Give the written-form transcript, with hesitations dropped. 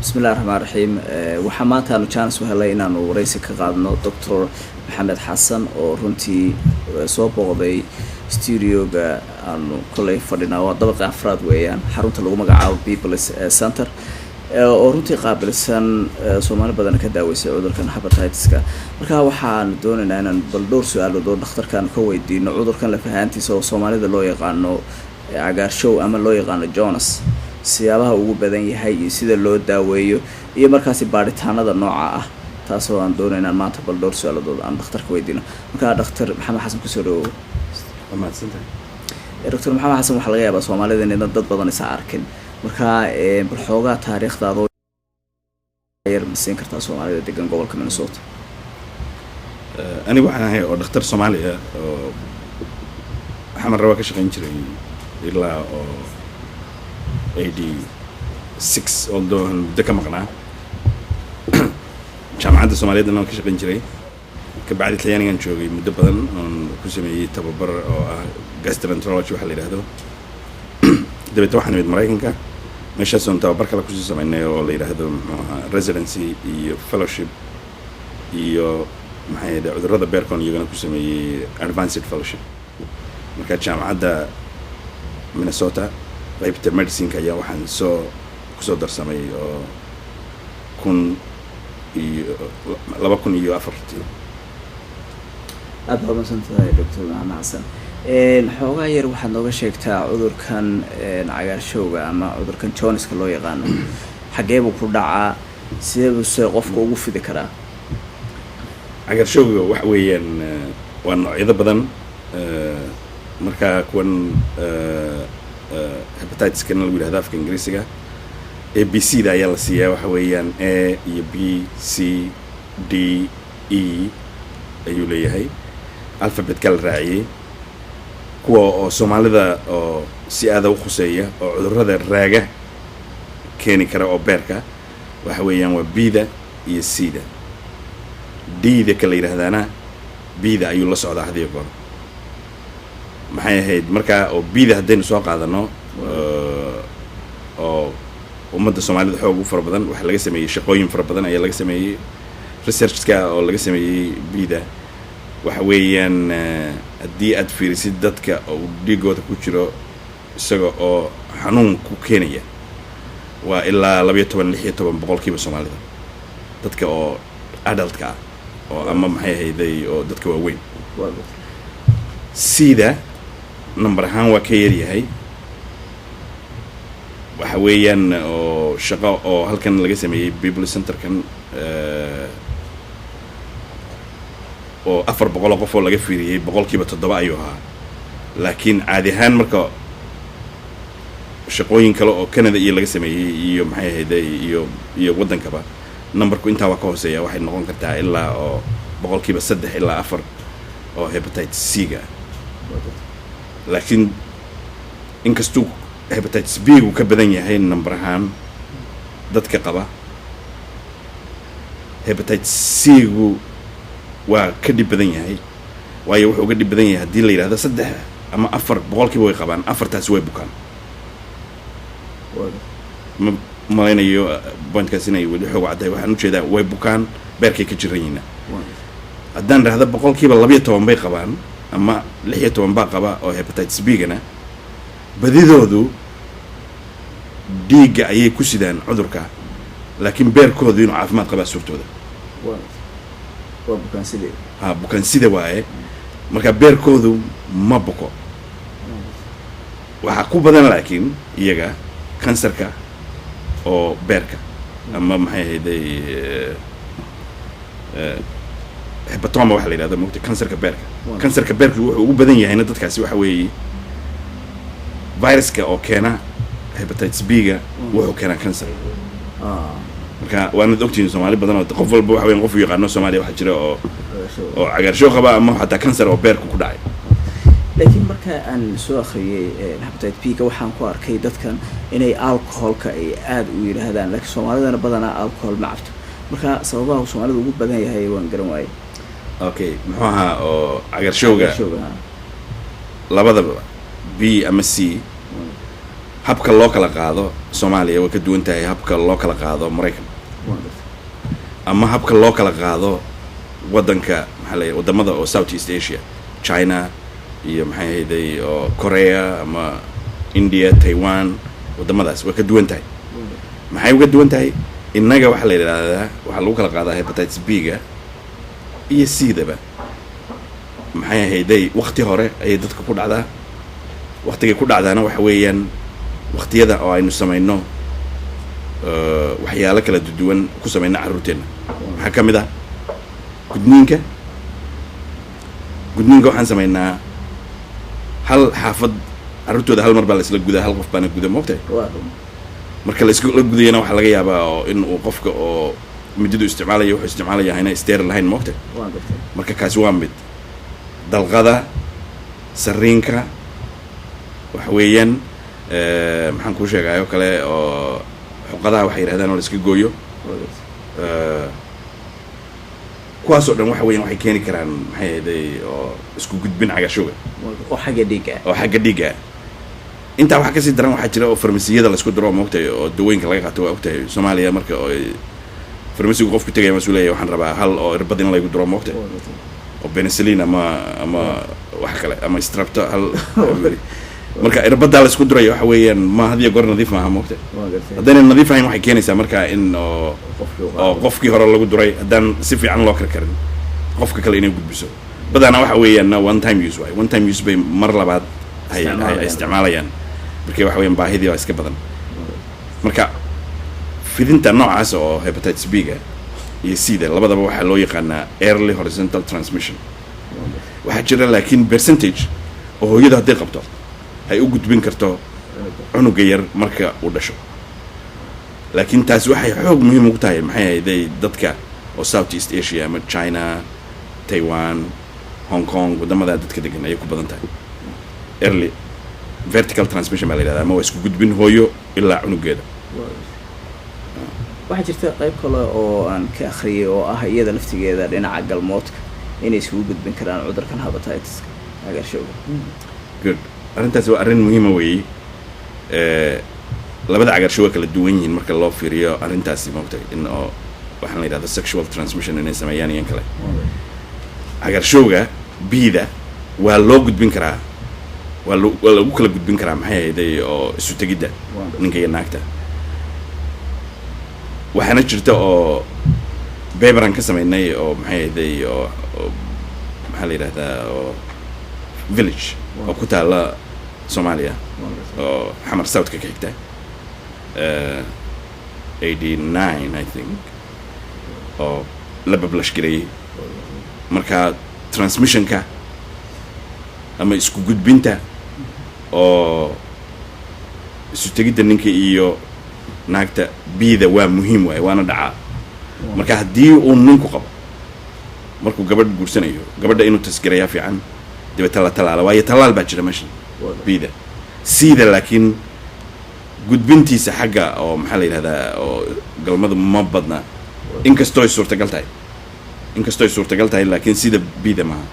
بسم الله الرحمن الرحيم وحمات أنا chance وهلا إن أنا ورئيس كقادنا دكتور محمد حسن أو رنتي صوب وضعي استوديو أنو كله فردنا وطبقة أفراد ويان حرمت اللي هم قاعد بيبلس سنتر أو رنتي قابل سن سومالي بدنا كداويس عذر كان هباتايتسكا مركها وحان دون إن أنا بلدور سؤال ودور دكتور كان كوي دين عذر كان لفهانتي سومالي ذا لو يقانو عقار شو أما لو يقانو جونس siyaabaha ugu badan yahay iyo sida loo daaweeyo iyo markaasi baaritaanada nooca ah taasoo aan doonaynaa maanta bal dhowr su'aaladood aan dhakhtarka weydiino marka dhakhtar maxamed xasan ku soo dhawow doctor maxamed xasan waxa laga yaabaa Soomaalida inay dad badan is arkin marka bal xoogaa taariikhdaada yar masin kartaa Soomaalida degan gobolka Minnesota ani waxaan ahay oo dhakhtar Soomaali ah oo waxaan rabaa ka shaqeyn jiray ilaa oo 86 although دكا مقنع جامعة الصومالية أنا كشغل جري كبعد الثاني كان شوقي مدة بدن كوسمي تببر أو جاسترنترولوجي وحلي هذا دبيت واحد من المراكن كا مش هسون تببر كلا كوسي سمعنا ولا هذا residency fellowship يو ما هي ده رضا بيركون يجونا كوسمي advanced fellowship مكان جامعة ده مينيسوتا qaybta medicine ayaa waxaan kusoo darsamay oo 2004 aad baa masantahay doctor Maxamed Xasan xoogaa yar waxaad nooga sheegtaa cudurkan cagaarshowga ama cudurkan Johnska loo yaqaano xagee buu ku dhacaa sidee buu qofka ugu fidi karaa cagaarshowga wax weeyaan waa noocyada badan marka kuwan hepatitis kan lagu yiraahdo afka Ingiriisiga ABC da ayaa la siiyaa waxa weeyaan A iyo B C D E ayuu leeyahay alphabet kala raaciyay kuwa oo Soomaalida oo si aad u khuseeya oo cudurrada raaga keeni kara oo beerka waxa weeyaan waa B da iyo C da D da kala yiraahdana B da ayuu la socdaa hadii goor maxay ahayd marka oo biida hadaynu soo qaadano oo ummadda Soomaalida xoog u fara badan waxa laga sameeyay shaqooyin fara badan ayaa laga sameeyay research-ka oo laga sameeyay biida waxa weeyaan hadii aad fiirisid dadka oo dhigooda ku jiro isaga oo xanuun ku keenaya waa ilaa 12-16% Soomaalida dadka oo adult-ka oo ama maxay ahayd oo dadka waaweyn sida number ahaan waa ka yar yahay waxa weeyaan oo shaqo oo halkan laga sameeyay people center kan oo 400 qof oo laga fiiriyay 7% ayuu ahaa laakiin caadi ahaan marka shaqooyin kale oo Canada iyo laga sameeyay iyo maxay ahayd iyo wadankaba numberku inta waa ka hooseeya waxay noqon kartaa ilaa oo 3% ilaa 4 oo hepatitis C ga laakiin inkastoo hepatitis B uu ka badan yahay number ahaan dadka qaba hepatitis C gu waa ka dib badan yahay waayo wuxuu uga dib badan yahay hadii la yiraahdo 3 ama 4% way qabaan 4taas way bukaan maaynayo point-kaas inay wali xoog caday waxaan u jeedaa way bukaan beerkay ka jirayna haddaan raahdo 12% bay qabaan ama 16 baa qaba oo hepatitis B gana badidoodu dhiiga ayay ku sidaan cudurka laakiin beerkoodu inuu caafimaad qaba suurtooda waa bukaan sidee bukaan sida waaye marka beerkoodu ma buko waxa ku badan laakiin iyaga kansarka oo beerka ama maxay ahayd hepatoma waxa la yiraahdo mugti kansarka beerka wuxuu ugu badan yahay dadkaasi waxa weeye viruska oo keena hepatitis B ga wuxuu keena kansar marka waana ogtiin Soomaali badan oo qof walba waxa weyn qof yaqaan Soomaaliya waxa jira oo cagaarshow qaba ama xataa kansar oo beerku ku dhacay laakiin marka aan soo akhriyay hepatitis B ga waxaan ku arkay dadkan inay alcoholka ay aad u yiraahdaan laakiin Soomaalidana badanaa alcohol ma cabto marka sababaha Soomaalidu ugu badan yahay waan garan waayay okay muxuu ahaa oo cagaarshowga labadaba B ama C habka loo kala qaado Soomaaliya way ka duwan tahay habka loo kala qaado Mareykan ama habka loo kala qaado wadanka maxaa la wadamada oo Southeast Asia China iyo maxay ahayd oo Korea ama India Taiwan wadamadaas way ka duwan tahay maxay uga duwan tahay innaga waxa la yiraahdaa waxa lagu kala qaadaa hepatitis B-ga iyo C-daba maxay ahayd waqti hore ay dadka ku dhacdaa waqtiga ku dhacdaana waxa weeyaan waqtiyada oo aynu sameeyno waxyaalo kala duwan ku sameeyna caruurteena waxa kamid ah gudniinka waxaan sameeynaa hal xaafad caruurtooda hal mar baa la isla gudaa hal qof baana guda moogtay marka la isku gudayna waxa laga yaabaa in uu qofka oo mididu isticmaalayo wuxuu isticmaalayaa inay sterile lahayn moogtay marka kaasi waa mid dalqada sariinka waxa weeyaan maxaan ku sheegayo kale oo xuqadaha waxay yiraahdaan oo la iska gooyo kuwaas oo dhan waxa weeyaan waxay keeni karaan maxay ahayd oo isku gudbin cagashowga oo xagga dhiiga intaa waxa ka sii daran waxaa jira oo farmasiyada la isku daro moogtay oo dawooyinka laga qaato waa ogtahay Soomaaliya marka oo farmasigu qofku tagay mas'uuliyad waxaan rabaa hal oo irbad in lagu daro moogtay oo penicillin ama wax kale ama strepto hal marka irbada la isku darayo waxa weeyaan ma hadiya goor nadiif maaha moogtay haddana nadiif ahayn waxay keenaysaa marka in oo qofkii hore lagu duray haddaan si fiican loo karkarin qofka kale inay gudbiso badana waxa weeyaan one time use bay mar labaad ay isticmaalayaan marka waxa weeyaan baahidii waa iska badan marka fidinta noocaas oo hepatitis B-ga iyo C-da labadaba waxaa loo yaqaanaa early horizontal transmission waxaa jira laakiin percentage oo hooyada hadday qabto ay u gudbin karto cunuga yar marka uu dhasho laakiin taasi waxay xoog muhiim ugu tahay maxay ahayd dadka oo Southeast Asia ama China Taiwan Hong Kong wadamada dadka degan ay ku badan tahay early vertical transmission baa la yiraahdaa ama waa isku gudbin hooyo ilaa cunugeeda waxaa jirta qayb kale oo aan ka akhriyay oo ah iyada laftigeeda dhinaca galmoodka inay isku gudbin karaan cudurkan hepatitis cagaarshowga good arrintaas waa arrin muhiim ah weey labada cagaarshowga kala duwan yihiin marka loo fiiriyo arrintaasi moogtay in oo waxaan la yiraahdaa sexual transmission inay sameeyaan iyo kale cagaarshowga B-da waa loo gudbin karaa waa lagu kala gudbin karaa maxay ahayd oo isu tegidda ninka iyo naagta waxaana jirta oo beberan ka sameynay oo maxay ahayd oo maxaa la yiraahdaa oo village oo ku taala Soomaaliya oo Xamar South ka xigta 89 I think oo la publish garay marka transmissionka ama isku gudbinta oo isu tegidda ninka iyo naagta B-da waa muhiim waay waana dhacaa marka haddii uu ninku qabo markuu gabadh guursanayo gabadha inuu tasgirayaa fiican dibata la talaala waayo talaal baa jira meesha B-da C-da laakiin gudbintiisa xagga oo maxaa la yidhahdaa oo galmadu ma badna inkastoo ay suurtagal tahay laakiin sida B-da maaha